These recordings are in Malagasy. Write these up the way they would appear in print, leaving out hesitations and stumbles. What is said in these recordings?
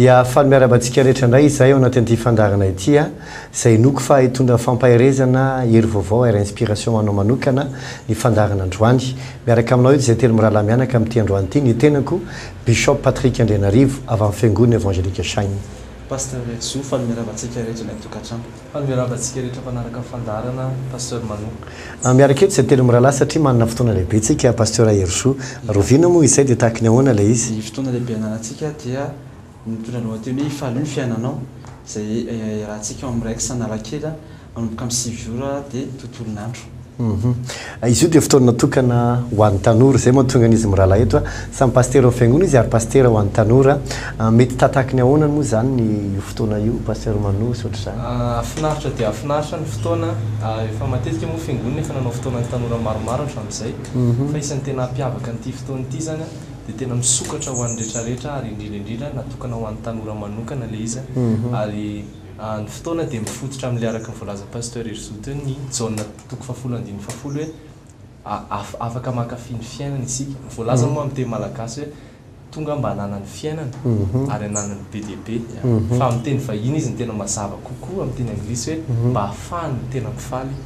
dia falmiarabantsika rehetra indray izay ao anatin'ity fandarana ity a izay noko fa hitondra fampaherezana hery vaovao ary inspiration anao manokana ny fandarana androany miaraka aminao ito izay telo mirahalahy mianaka amin'ity androany ity ny tenako Bishop Patrick Andrianarivo avy amin'ny fiangonana évangélique Shine. Pasteur Retso falmiarabantsika rehetra ny tokantrano. Falmiarabantsika rehetra fanaraka fandarana Pasteur Mano. Miaraka eto izay telo mirahalahy satria manana fotoana lehibe tsika Pasteur Herso rovina moa izay dia tahaka ny ahoana ilay izy. Ny fotoana lehibe ananantsika dia mitondra lohateny hoe ifalio ny fiainanao izay rahantsika amin'ny raiky sanalakela manomboka amin'ny 6 ora dia tontolon'andro. Izy io dia fotoana natokana ho an'ny tanora izay mahatonga an'izy mirahalahy eto samy pasteur amin'ny fiangonana izy ary pasteur ho an'ny tanora mety tataka ny ahoana moa izany ny fotoana io pasteur Mano sy ohatr'izany. Afinaritra dia afinaritra ny fotoana efa matetika moa fiangonana efa nanao fotoana ny tanora maromaro hatramin'izay fa isan'ny tena hampiavaka an'ity fotoana ity zany dia tena misokatra ho an'ny rehetrarehetra ary indrindra natokana ho an'ny tanora manokana ilay izy ary ny fotoana dia mifototra amin'ilay araka ny voalaza pasteur Herso teo ny jaune toko 7-7 hoe afaka mankafy ny fiainana isika. Voalaza moa amin'ny teny malagasy hoe tonga mba hananany fiainana ary hananany be dia be fa amin'ny teny vahiny izy ny tena mazava kokoa amin'ny teny anglisy hoe mba hafahany tena mifaly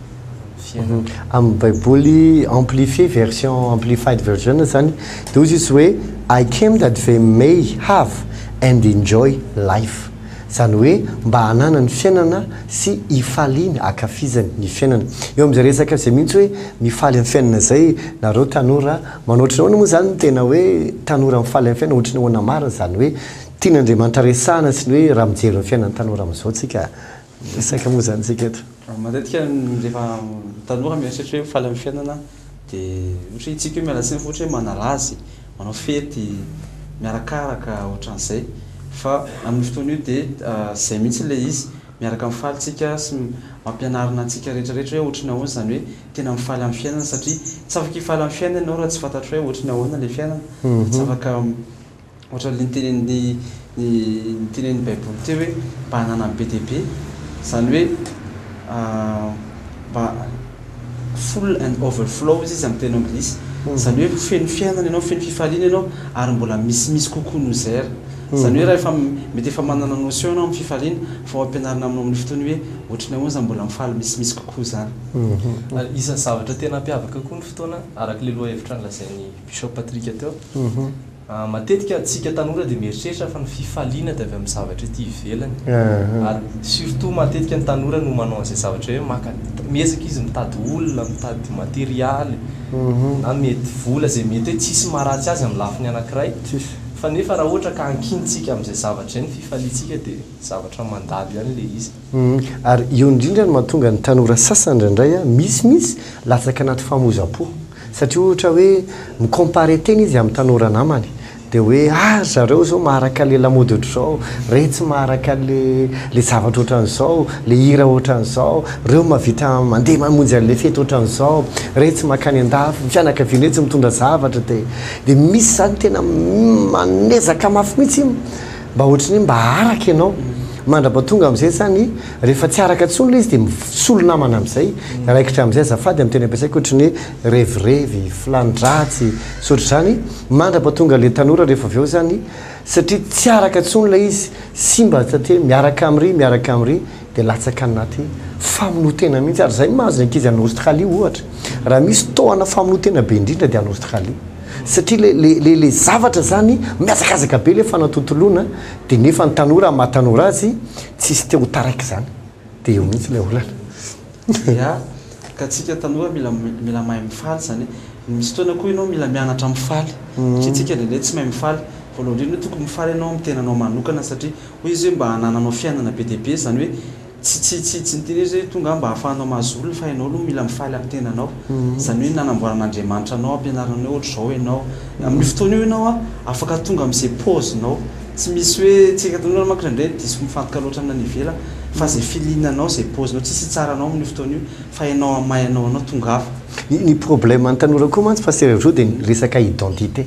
fiainana. Amin'ny baiboly amplifié version amplified version zany dia ozy izy hoe I came that they may have and enjoy life. Zany hoe mba hanana ny fiainana sy hifaliany akafizany ny fiainana. Eo amin'izay resaka izay mihitsy hoe mifaly amin'ny fiainana izay nareo tanora manoatra ahoana moa zany tena hoe tanora mifaly amin'ny fiainana ohatrany ahoana marina zany hoe tian'Andriamanitra resahana sy ny hoe raha mijery ny fiainan'ny tanora amin'izao tsika resaka moa zany tsika eto. Matetika rehefa tanora mieritreritra hoe mifaly amin'ny fiainana dia ohatra itsika hoe miala tsiny foatra hoe manalazy manao fety miarakaraka ohatran'izay fa amin'ny fotoana io dia izay mihitsy ilay izy miaraka mifaly tsika sy mampianarina antsika rehetrarehetra hoe ohatrany ahoana zany hoe tena mifaly amin'ny fiainana satria tsy afaka hifaly amin'ny fiainana ianao raha tsy fantatra hoe ohatrany ahoana ilay fiainana tsy afaka ohatra ny tenen'ny baiboly teo hoe mba hanana be dia be zany hoe mba full and overflow izy amin'ny teny anglisy zany hoe feno fiainana ianao feno fifaliana ianao ary mbola misimisy kokoa no zera zany hoe raha efa mety efa manana notion ianao amin'ny fifaliana fa mampianarina aminao amin'ny fotoany hoe ohatrany ahoana zany mbola mifaly misimisy kokoa zany. Isan'ny zavatra tena hampiavaka koa ny fotoana araka le loha hevitra nylazain'ny Bishop Patrick teo matetika tsika tanora dia mieritreritra fa ny fifaliana dia avy amin'ny zavatra ety ivelany ary surtout matetika ny tanora no manao an'izay zavatra hoe miezaka izy mitady olona mitady materialy na mety vola izay mety hoe tsisy maharatsy azy amin'ny lafiny anankiray fa nefa raha ohatra ka ankinitsika amin'izay zavatra ny fifaliantsika dia zavatra mandalo ihany ilay izy. Ary io indrindra no mahatonga ny tanora sasany indraindray misy latsaka anaty famoza-po satria ohatra hoe mikompare tena izy amin'ny tanora namany dia hoe zareo zao maharaka le lamody ohatr'izao retsy maharaka le zavatra ohatran'izao le hira ohatran'izao reo mavita mandeha mamonjy an'le fety ohatran'izao retsy makany an-dafy fianakaviana retsy mitondra zavatra dia misy zany tena manezaka mafy mihitsy mba ohatrany mba araka ianao mandra-pahatonga amin'izay zany rehefa tsy araka tsony le izy dia misolo namana amin'izay raikitra amin'izay azafady amin'ny teny ampiasaiko ohatrany hoe revirevy filandratsy sy ohatr'izany mandra-pahatonga le tanora rehefa avy eo zany satria tsy araka tsony le izy simba satria miaraka am'ry dia latsaka anaty famonotena mihitsy ary zay mahazo ny ankizy any Australie ohatra raha misy tohana famonotena be indrindra dia any Australie satria le zavatra zany miazakazaka be le fanatontoloana dia nefa ny tanora mahatanora azy tsisy te ho taraiky zany dia eo mihitsy ilay olana. Ka tsika tanora mila mahay mifaly zany misy fotoana koa ianao mila mianatra mifaly satria tsika ndraindray tsy mahay mifaly voalohany indrindra tokony mifaly ianao amin'ny tenanao manokana satria hoy izy hoe mba hanananao fiainana be dia be zany hoe tsy niteny izy hoe tonga mba hahafahanao mahazo olona fa ianao aloha mila mifaly amin'ny tenanao zany hoe nanamboaran'Andriamanitra anao ampianaranao ohatr'izao ianao amin'ny fotoana io ianao afaka tonga amin'izay paozinao tsy misy hoe tsika tanora manko indraindray diso mifantoka loatra amina ny ivela fa izay filinanao izay paozinao tsisy tsaranao amin'ny fotoana io fa ianao amayanao anao tonga hafa. Ny problème ny tanora koa mantsy pasteur Herso dia ny resaka identité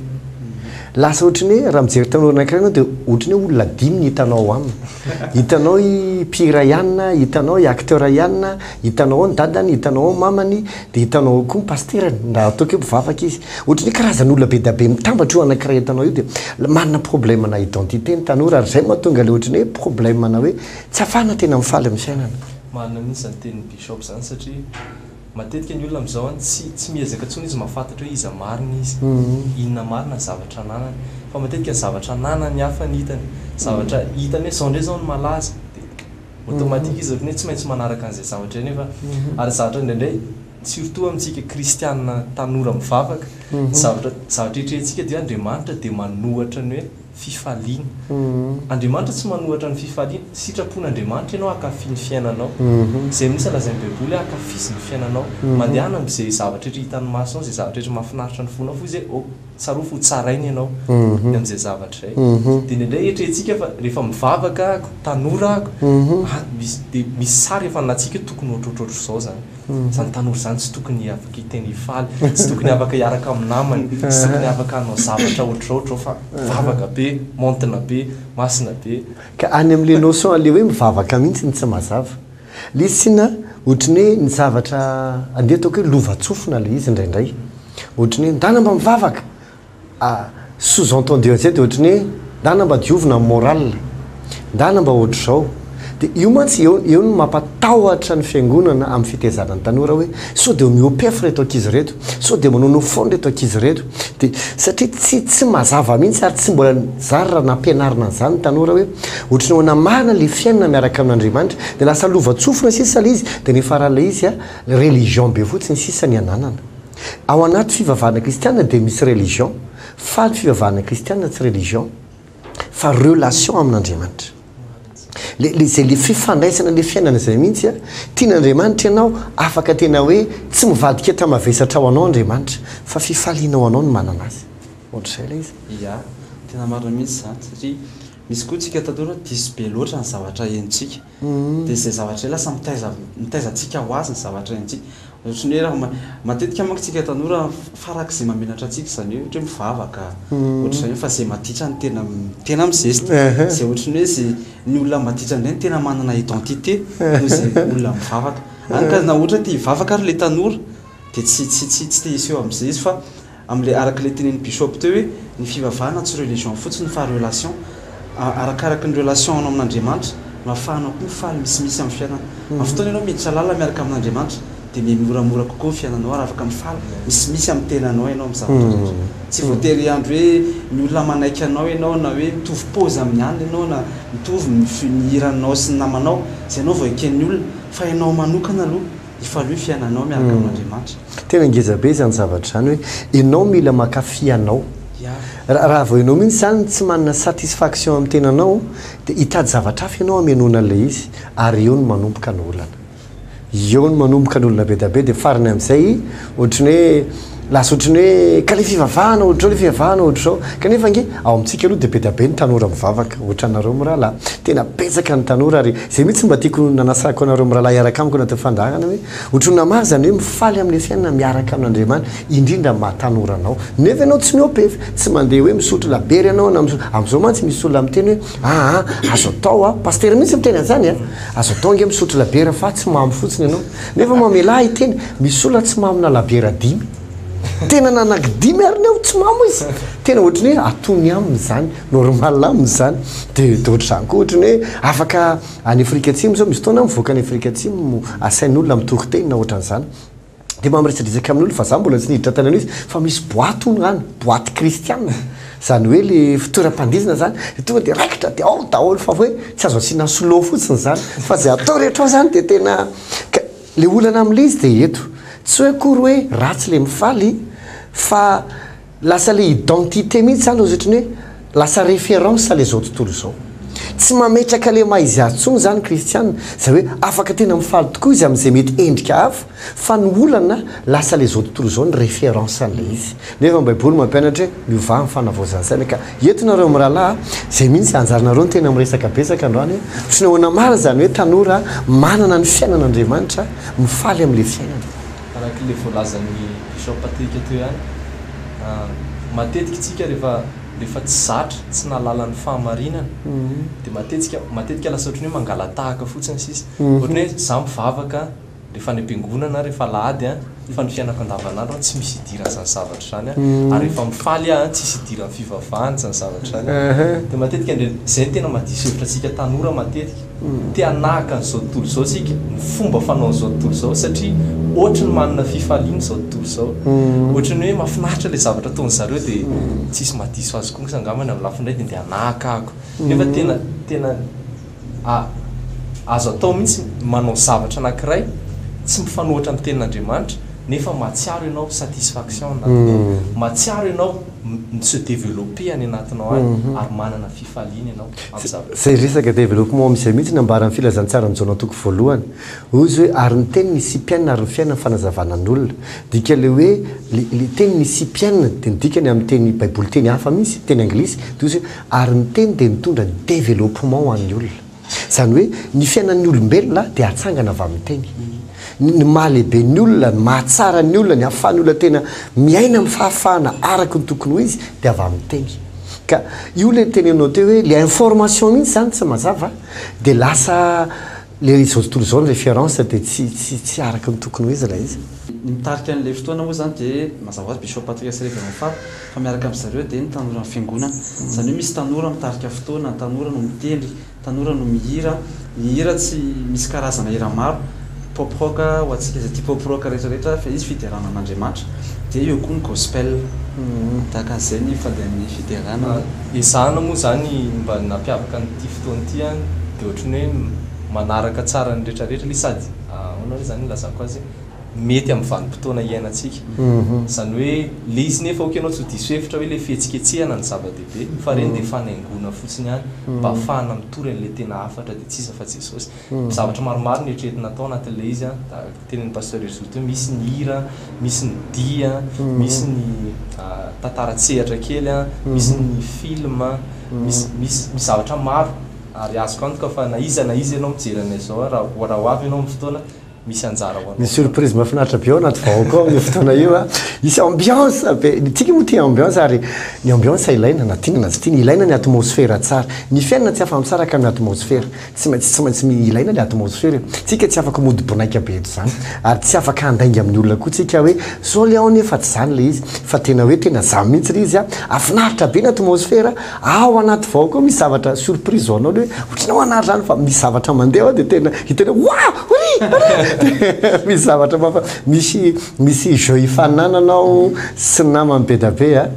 lasa ohatrany hoe raha mijery tanora anankiray anao dia ohatrany hoe olona dimy ny hitanao aminy hitanao i mpihira ihanina hitanao i acteur ihanina hitanao ao ny dadany hitanao ao mamany dia hitanao koa pasterany nda ataoko hoe mpivavaka izy ohatrany hoe karazan'olona be da be mitambatra io anankiray hitanao io dia manana problème na identité ny tanora ary zay mahatonga le ohatrany hoe problème na hoe tsy afana tena mifaly amin'ny fiainana marina mihitsy zany tenin'ny bishop zany satria matetika ny olona amin'izao tsy miezaka ntsony izy mahafantatra hoe iza marina izy inona marina ny zavatra ananany fa matetika ny zavatra ananany hafa ny hitany zavatra hitany hoe zao ndray zao ny malaza dia automatique izy ohatrany hoe tsy maintsy manaraka an'izay zavatra nefa ary zavatra indraindray surtout amintsika kristianina tanora mivavaka zavatra etrehantsika dia Andriamanitra dia manohatra ny hoe fifaliana Andriamanitra tsy manohatra ny fifaliana sitrapon'Andriamanitra ianao akafi ny fiainanao zay mihitsy lazain'ny baiboly hoe akafizy ny fiainanao mandehana amin'izay zavatra etra hitan'ny masonao zay zavatra etra mahafinaritra ny fonao fo zay tsaro fo tsarainy ianao amin'izay zavatra izay dia indraindray etrentsika fa rehefa mivavaka tanora dia misy sary efa natsika tokony ohatrohatrotro izao zany zany tanora zany tsy tokony afaka hiteny hifaly tsy tokony afaka hiaraka amin'ny namany tsy tokony afaka hanao zavatra ohatrohatrao fa vavaka be montina be masina be ka any amin'le notion le hoe mivavaka mihitsy ny tsy mazava le izy tsina ohatrany hoe ny zavatra andeha ataoko hoe lovatsofina le izy indraindray ohatrany hoe ndana mba mivavaka sous-entendu zay dia ohatrany hoe ndana mba diovina moral ndana mba ohatra izao dia io mantsy eo no mampatahotra ny fiangonana amin'ny fitezana ny tanora hoe sao dia miopef reto ankizy reto sao dia manao fony reto ankizy reto dia satria tsy mazava mihitsy ary tsy mbola zary raha nampianarina an'izany ny tanora hoe ohatrany hoe namana le fiainana miaraka amin'Andriamanitra dia lasa lovatsofina sisa le izy dia nefa raha le izy religion be fotsiny sisa ny ananana ao anaty fivavahana kristianina dia misy religion fa ny fivavahana kristianina tsy religion fa relation amin'Andriamanitra zay le fifandraisana le fiainana zay mihitsy tian'Andriamanitra ianao afaka tena hoe tsy mivadika tamavesatra ao anao Andriamanitra fa fifaliana ao anao ny manana azy ohatr'izay le izy ia tena marina mihitsy zany satria misy koa tsika tanora diso be loatra ny zavatra hentsika dia zay zavatra lasa mitaizatsika ho azy ny zavatra hentsika ohatrany hoe raha matetika manko tsika tanora farak'izay mamenatra atsika zany hoe ohatra hoe mivavaka ohatr'izany fa zay matitra ny tena mizesty zay ohatrany hoe zay ny olona matitra indray ny tena manana identité noho zay olona mivavaka any ka na ohatra tia hivavaka ary le tanora dia tsy te hiseo amin'izay izy fa amin'le arak'ilay tenen'ny bishop teo hoe ny fivavahana tsy religion fotsiny fa relation arakaraka ny relation anao amin'Andriamanitra no ahafahanao koa mifaly misimisy amin'ny fiainana amin'ny fotoana ianao miditra lala miaraka amin'Andriamanitra dia mimoramora kokoa fiainanao ary afaka mifaly misimisy amin'ny tenanao ianao amin'ny zavatra tsy voatery andro hoe ny olona manaiky anao ianao na hoe mitovy pôzy amin'ny any ianao na mitovy ny hiranao sy ny namanao zay ianao voaeken'ny olona fa ianao manokana aloha hifaly hoe fiainanao miaraka amin'Andriamanitra tena ngeza be zany zavatra zany hoe ianao mila makafy anao raha vao ianao mihitsy zany tsy manana satisfaction amin'ny tenanao dia hitady zavatra hafa ianao amianona an'ilay izy ary eo no manomboka ny olana eo no manomboka ny olona be da be dia farany amin'izay ohatrany hoe lasa ohatrany hoe ka le fivavahana ohatrao le fivavahana ohatrao kanefa nge ao amintsika aloha dia be da be ny tanora mivavaka ohatra anareo mirahalahy tena betsaka ny tanora ary zay mihitsy mba tiako nanasako anareo mirahalahy iaraka amiko anaty fandaharana hoe ohatrany namary zany hoe mifaly amin'le fiainana miaraka amin'Andriamanitra indrindra mahatanoranao nefa ianao tsy miopefy tsy mandeha hoe misotro labery ianao na amin'izao mantsy misy olona miteny hoe azo atao paster mihitsy miteny an'izany azo atao nge misotro labery fa tsy mamy fotsiny ianao nefa mamelahy iteny misy olona tsy mamina labery dimy tena nanaky dimy ary neo tsy mamo izy tena ohatrany hoe atony amin'izany normal amin'izany dia ohatr'izany koa ohatrany hoe afaka any Afrika Atsimo zao misy fotoana mivoaka any Afrika Atsimo asain'olona mitokoteny na ohatran'izany dia mamiresadresaka amin'olo fa za mbola tsy niditra tany an'izy fa misy boaty hono any boaty kristianina zany hoe le fitoeram-pandizana zany tonga dia raikitra dia ao daholo fa hoe tsy azo asiana solo fotsiny zany fa zay atao rehetra ao zany dia tena le olana amin'le izy dia eto tsy hoe kory hoe ratsy le mifaly fa lasa le identité mihitsy zany ohatrany hoe lasa référence le zao tontolo zao tsy mametraka le maizy azy tsony zany kristianina zay hoe afaka tena mifaly tokoa izy amin'izay mety endrika hafa fa ny olana lasa le zao tontolo zao ny référence an'le izy nefa ny baiboly mampianatra hoe miova ny fanavaozansaina ka entinareo mirahalahy zay mihitsy anjarinareo ny tena miresaka besaka androany hoe otrany hoana mara zany hoe tanora manana ny fiainan'Andriamanitra mifaly amin'le fiainana arak'le voalazan'ny bishop Patrick teo ihany matetika tsika rehefa rehefa tsy zatra tsy nalalany fahamarinana dia matetika lasa ohatrany hoe mangalatahaka fotsiny sisy ohatrany hoe za mivavaka rehefa ny am-piangonana rehefa lahady a fa ny fiainako andavanandro tsy misy idirana zany zavatra zany ary rehefa mifaly a tsy misy idirany fivavahany zany zavatra zany dia matetika zay tena madiso hevitra tsika tanora matetika te hanahaka an'izao tontolo izao tsika ny fomba fanao an'izao tontolo izao satria ohatra ny manana fifaliana izao tontolo izao ohatrany hoe mahafinaritra ilay zavatra ataony zareo dia tsisy madiso azy koa misangambany amin'ny lafindray dia ndeha hanahaka ako nefa tena azo atao mihitsy manao zavatra anankiray tsy mifanohatra amin'ny tenin'Andriamanitra nefa mahatsiaro ianao satisfaction mahatsiaro ianao se développer any anatinao any ary manana fifaliana ianao amin'ny zavatra zay resaka développement misy mihitsy nambarany filazantsara ny jaona toko voalohany ozy hoe ary ny teny nisipianina ary ny fiainana fanazavana ny olona dika le hoe le teny nisipianina dia nidikany amin'ny teny baiboly teny hafa misy teny anglisy dia ozy hoe ary ny teny dia mitondra développement ho an'ny olona zany hoe ny fiainan'ny olombelona dia atsangana avy amin'ny teny ny mahalehibe ny olona ny mahatsara ny olona ny ahafahan'ny olona tena miaina amin'ny fahafahana araka ny tokony ho izy dia avy amin'ny teny ka io le tenenao teo hoe le information mihitsy zany tsy mazava dia lasa le izao tontolo izao ny référence dia tsy araka ny tokony ho izy ilay izy ny mitarika an'ilay fotoana moa zany dia mazava azy bishop Patrick Serevenofar fa miaraka amin'izareo dia ny tanora amin'ny fiangonana zany hoe misy tanora mitarika fotoana tanora no mitendry tanora no mihira ny hira tsy misy karazana hira maro pop rock ho antsika izay tia pop rock rehetrarehetra fa izy fiderana an'Andriamanitra dia eo koa ny gospel tahaka an'izay ny fandehan'ny fiderana izana moa zany mba nampiavaka n'ity fotoana ity a dia ohatrany hoe manaraka tsara ny rehetrarehetra le sady ona hoe zany lazako azy mety amin'ny vanim-potoana iainantsika zany hoe le izy nefa ok ianao tsy ho diso hevitra hoe le fihetsiketsehana ny zava-dehibe fa reny dia fanaingona fotsiny any mba ahafahana mitory an'ilay tena hafatra dia tsisa fa Jesosy zavatra maromaro ny eritreretina atao anatin'ilay izy a tenen'ny pasteur Ezoto hoe misy ny hira misy ny dia misy ny tantara-tsehatra kely a misy ny film misy zavatra maro ary azoko antoka fa na iza ianao mijery an'izao raha ho avy ianao amin'ny fotoana misy anjara ho misy surprise mahafinaritra be ao anaty vahoaka ao amin'ny fotoana io a isy ambiance be tsika moa tia ambiance ary ny ambiance ilaina na tiana na tsy tiana ilaina ny atmosphère tsara ny fiainana tsy afa-misaraka amin'ny atmosphère tsy maintsy ilaina le atmosphère tsika tsy afaka mody bonaika be eto zany ary tsy afaka handainga amin'ny olona koa tsika hoe zao le ao nefa tsy zany le izy fa tena hoe tena za mihitsy le izy a afinaritra be ny atmosphère ao anaty vahoaka ao misy zavatra surprise ao anao le hoe ohatranao anary zany fa misy zavatra mandeha ao dia tena hitana wow misy zavatra mafa misy jeu ifanananao sy namany be da be a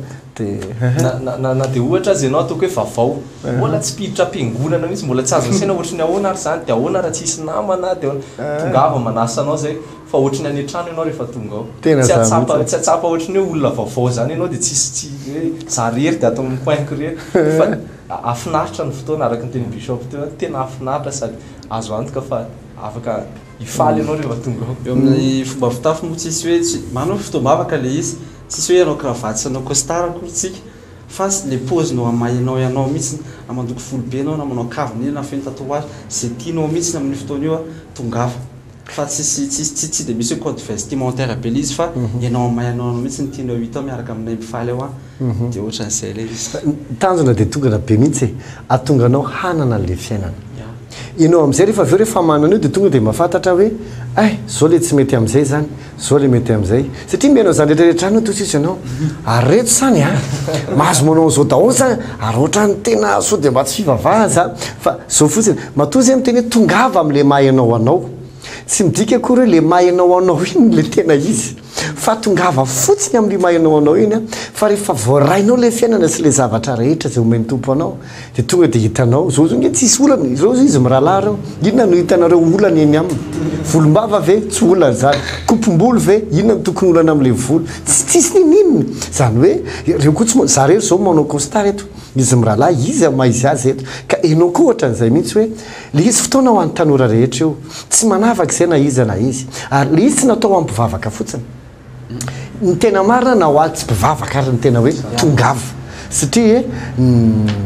na dia ohatra azy ianao ataoko hoe vavao mbola tsy piditra am-piangonana mihitsy mbola tsy azo ansena ohatrany ahoana ary zany dia ahoana raha tsisy namana dia tongava manasa anao zay fa ohatrany any an-trano ianao rehefa tonga ao tsy atsapa ohatrany hoe olona vavao zany ianao dia tsisy hoe za rery dia atao mipoinko rery fa afinaritra ny fotoana araka ny teny bishop teo tena afinaritra sady azo antoka fa afaka ifaly ianao rehefa tonga ao eo amin'ny fomba fitafy moa tsisy hoe manao fotoam-bavaka le izy tsisy hoe anao cravaty sy anao costard akorytsika fa le pose no amahinao ianao mihitsy amandoko folo be anao na manao kavina na feno tatouage zay tianao mihitsy amin'ny fotoana io a tongava fa tsy dia misy hoe code vestimentaire be le izy fa ianao amahinao mihitsy ny tianao hita miaraka aminay mifaly ao a dia ohatran'izay le izy tanjona dia tongana be mihitsy atonganao hanana n'le fiainana ianao amin'izay rehefa aveo rehefa manana io dia tonga dia mahafantatra hoe zao le tsy mety amin'izay zany zao le mety amin'izay satria mianao zany rehetrarehetra any tosisy ianao ary reto zany a mahazo manao an'izao daholo zany ary ohatrany tena sao dia mba tsy fivavaha zany fa zao fotsiny matoa zay miteny hoe tongava amin'le maha ianao anao tsy midika akory hoe le maha ianao anao iny le tena izy fa tongava fotsiny amin'le maha ianao anao iny a fa rehefa voarainao le fiainana sy le zavatra rehetra zay omeny tompo anao dia tonga dia hitanao zao zao nge tsisy olana zao izy mirahalahy reo inona no hitanareo olana eny aminy volombava ve tsy olana zany kopombolo ve inona no tokony olana amin'le volo tsisy nininona zany hoe reo koa tsy za rery zao manao costard eto izy mirahalahy izy maizy azy eto ka enao koa ohatran'izay mihitsy hoe le izy fotoana ho an'ny tanora rehetra io tsy manavaka izay na izy na izy ary le izy tsy natao ampivavaka fotsiny ny tena marina na ho aly tsy mpivavaka ary ny tena hoe tongava satria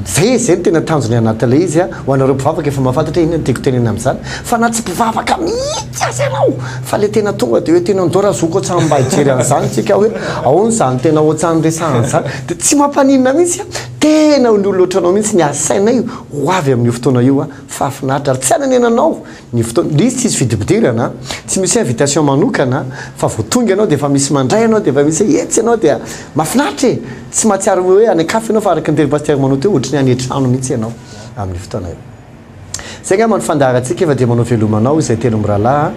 zay ny tena tanjony anatin'ilay izy a ho anareo mpivavaka efa mahafantatra inona tiako tenena amin'izany fa na tsy mpivavaka mihitsy azy ianao fa le tena tonga dia hoe tena andora zoko ohatrany mba hijery an'izany tsika hoe ahoana zany tena ohatrany resahany zany dia tsy mampaninona mihitsy a tena ololo ohatranao mihitsy ny asaina io ho avy amin'io fotoana io a fahafinaritra ary tsy ananenanao ny fotoana izy tsisy fidipidirana tsy misy invitation manokana fa voatonga ianao dia efa misy mandray ianao dia efa misy etsy ianao dia mahafinaritra e tsy mahatsiaro hoe anakafo ianao fa araka ny teny-paster manao teo ohatry ny any an-trano mihitsy ianao amin'ny fotoana io zay ngamba ny fandaharantsika efa dia manao velomanao izay telo mirahalahy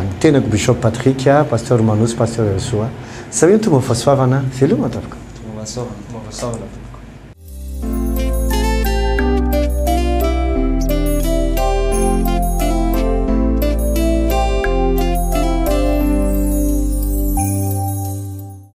ny tenako Bishop Patrick pasteur Manosy pasteur Soa samy tomba fahasoavana veloma tapaka mahasoavana